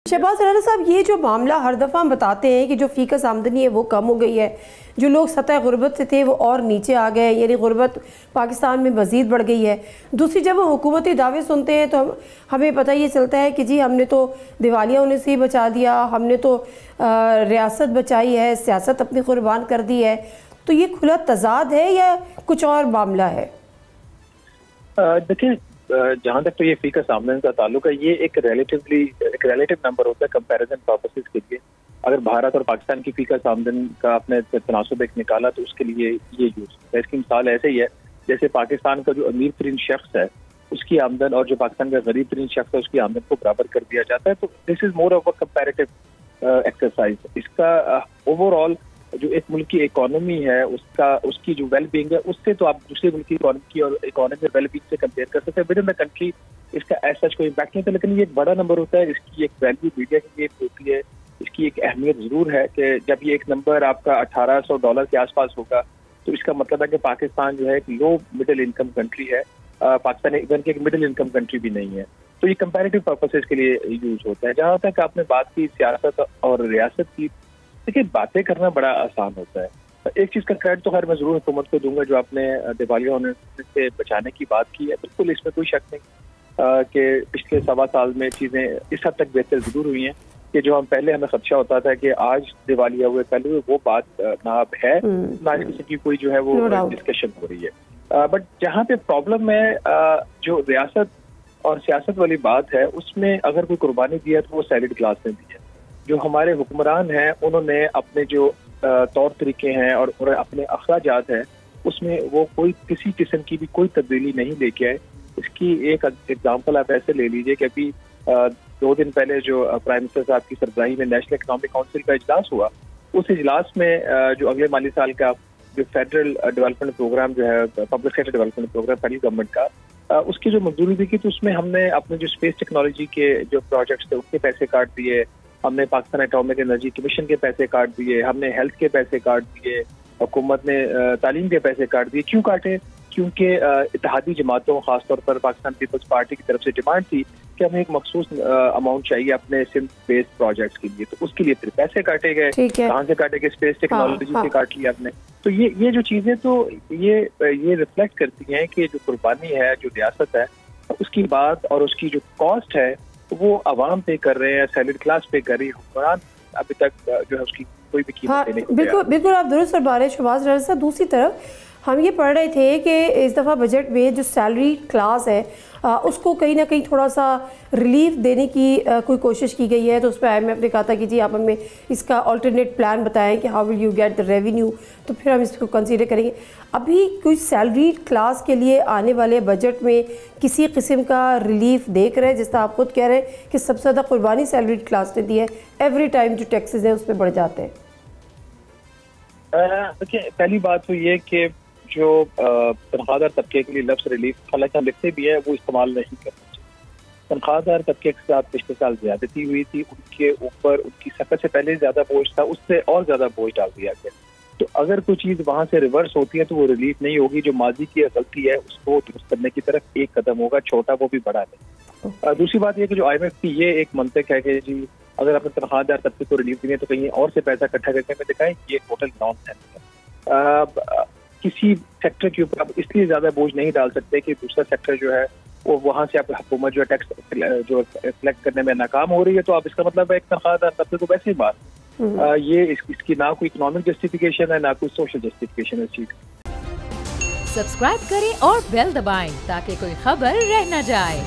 शहबाज राना साहब, ये जो मामला हर दफ़ा हम बताते हैं कि जो फ़ीकस आमदनी है वो कम हो गई है, जो लोग सतह गुर्बत से थे वो और नीचे आ गए, यानी गुर्बत पाकिस्तान में मज़ीद बढ़ गई है। दूसरी जब हम हुकूमती दावे सुनते हैं तो हमें पता ये चलता है कि जी हमने तो दिवालिया होने से ही बचा दिया, हमने तो रियासत बचाई है, सियासत अपनी कुर्बान कर दी है। तो ये खुला तजाद है या कुछ और मामला है? देखिए, जहाँ तक तो ये फीकस आमदनी का ताल्लुक है, ये एक रिलेटिव नंबर होता है कंपैरिजन पर्पसेस के लिए। अगर भारत और पाकिस्तान की फीकस आमदनी का आपने तनासुब एक निकाला तो उसके लिए ये यूज होता है। इसकी मिसाल ऐसे ही है जैसे पाकिस्तान का जो अमीर तरीन शख्स है उसकी आमदन और जो पाकिस्तान का गरीब तरीन शख्स है उसकी आमदन को बराबर कर दिया जाता है। तो this is more of a comparative exercise. इसका ओवरऑल जो एक मुल्क की इकोनॉमी है उसकी जो वेल बीइंग है उससे तो आप दूसरे मुल्क की इकोनॉमी और इकोनॉमी वेल बीइंग से कंपेयर कर सकते हैं। विद इन द कंट्री इसका ऐसा कोई इम्पैक्ट नहीं था, लेकिन ये एक बड़ा नंबर होता है। इसकी एक वैल्यू मीडिया के लिए होती है, इसकी एक अहमियत जरूर है कि जब ये एक नंबर आपका $1800 के आसपास होगा तो इसका मतलब है कि पाकिस्तान जो है एक लो मिडिल इनकम कंट्री है। पाकिस्तान इवन की एक मिडिल इनकम कंट्री भी नहीं है। तो ये कंपैरेटिव पर्पसेस के लिए यूज होता है। जहाँ तक आपने बात की सियासत और रियासत की, देखिए बातें करना बड़ा आसान होता है। एक चीज का क्रेडिट तो खैर मैं जरूर हुकूमत को दूंगा, जो आपने दिवालिया होने से बचाने की बात की है, बिल्कुल इसमें कोई शक नहीं कि पिछले 1.25 साल में चीजें इस हद तक बेहतर जरूर हुई हैं कि जो हमें खदशा होता था कि आज दिवालिया हुए कल हुए, वो बात ना अब है, ना किसी की कोई जो है वो डिस्कशन हो रही है। बट जहाँ पे प्रॉब्लम है जो रियासत और सियासत वाली बात है, उसमें अगर कोई कुर्बानी दी है तो वो सैलिड क्लास ने दी है। जो हमारे हुक्मरान हैं उन्होंने अपने जो तौर तरीके हैं और अपने अखराजात हैं उसमें वो कोई किसी किस्म की भी कोई तब्दीली नहीं लेके आए। इसकी एक एग्जांपल आप ऐसे ले लीजिए कि अभी 2 दिन पहले जो प्राइम मिनिस्टर साहब की सरबराही में नेशनल इकनॉमिक काउंसिल का इजलास हुआ, उस इजलास में जो अगले माली साल का जो फेडरल डेवलपमेंट प्रोग्राम जो है public sector development programme federal government का, उसकी जो मंजूरी दी थी तो उसमें हमने अपने जो स्पेस टेक्नोलॉजी के जो प्रोजेक्ट्स थे उनके पैसे काट दिए, हमने पाकिस्तान एटॉमिक एनर्जी कमीशन के पैसे काट दिए, हमने हेल्थ के पैसे काट दिए, हुकूमत ने तालीम के पैसे काट दिए। क्यों काटे? क्योंकि इत्तेहादी जमातों खासतौर पर पाकिस्तान पीपल्स पार्टी की तरफ से डिमांड थी कि हमें एक मखसूस अमाउंट चाहिए अपने सिंध बेस्ड प्रोजेक्ट्स के लिए, तो उसके लिए फिर पैसे काटे गए। कहाँ से काटे गए? स्पेस टेक्नोलॉजी से काट लिया आपने। तो ये जो चीजें तो ये रिफ्लेक्ट करती हैं कि जो कुर्बानी है जो रियासत है उसकी बात और उसकी जो कॉस्ट है वो अवाम पे कर रहे हैं, सैलिड क्लास पे कर रही है। हुक्मरान अभी तक जो है उसकी कोई भी कीमत देने को बिल्कुल आप दुरुस्त फरमा रहे हैं शहबाज राना साहब। दूसरी तरफ हम ये पढ़ रहे थे कि इस दफ़ा बजट में जो सैलरी क्लास है उसको कहीं ना कहीं थोड़ा सा रिलीफ देने की कोई कोशिश की गई है। तो उस पर IMF ने कहा था कि जी आप हमें इसका अल्टरनेट प्लान बताएं कि how will you get the revenue, तो फिर हम इसको कंसीडर करेंगे। अभी कोई सैलरी क्लास के लिए आने वाले बजट में किसी किस्म का रिलीफ देख रहे हैं? जिस तरह आप खुद कह रहे हैं कि सबसे ज़्यादा कुर्बानी सैलरी क्लास ने दी है, एवरी टाइम जो टैक्सेस हैं उस पर बढ़ जाते हैं। देखिए, पहली बात तो ये कि जो तनख्वाहदार तबके के लिए लफ्ज़ रिलीफ हालांकि हम लिखते भी है वो इस्तेमाल नहीं करना चाहिए। तनख्वाहदार तबके के साथ पिछले साल ज्यादती हुई थी, उनके ऊपर उनकी सकत से पहले ज्यादा बोझ था, उससे और ज्यादा बोझ डाल दिया गया। तो अगर कोई चीज वहां से रिवर्स होती है तो वो रिलीफ नहीं होगी, जो माजी की गलती है उसको दुरुस्त करने की तरफ एक कदम होगा, छोटा वो भी बड़ा नहीं। दूसरी बात यह कि जो IMF की ये एक मंतक है कि जी अगर आपने तनख्वाहदार तबके को रिलीफ दी है तो कहीं और से पैसा इकट्ठा करके हमें दिखाएं, ये टोटल नॉनसेंस है। किसी सेक्टर के ऊपर आप इसलिए ज्यादा बोझ नहीं डाल सकते कि दूसरा सेक्टर जो है वो वहां से आप हुकूमत जो है टैक्स जो कलेक्ट करने में नाकाम हो रही है, तो आप इसका मतलब है एक तनख्वाहदार तबके को वैसे ही मार। ये इसकी ना कोई इकोनॉमिक जस्टिफिकेशन है ना कोई सोशल जस्टिफिकेशन है इस चीज। सब्सक्राइब करें और बेल दबाएं ताकि कोई खबर रह न जाए।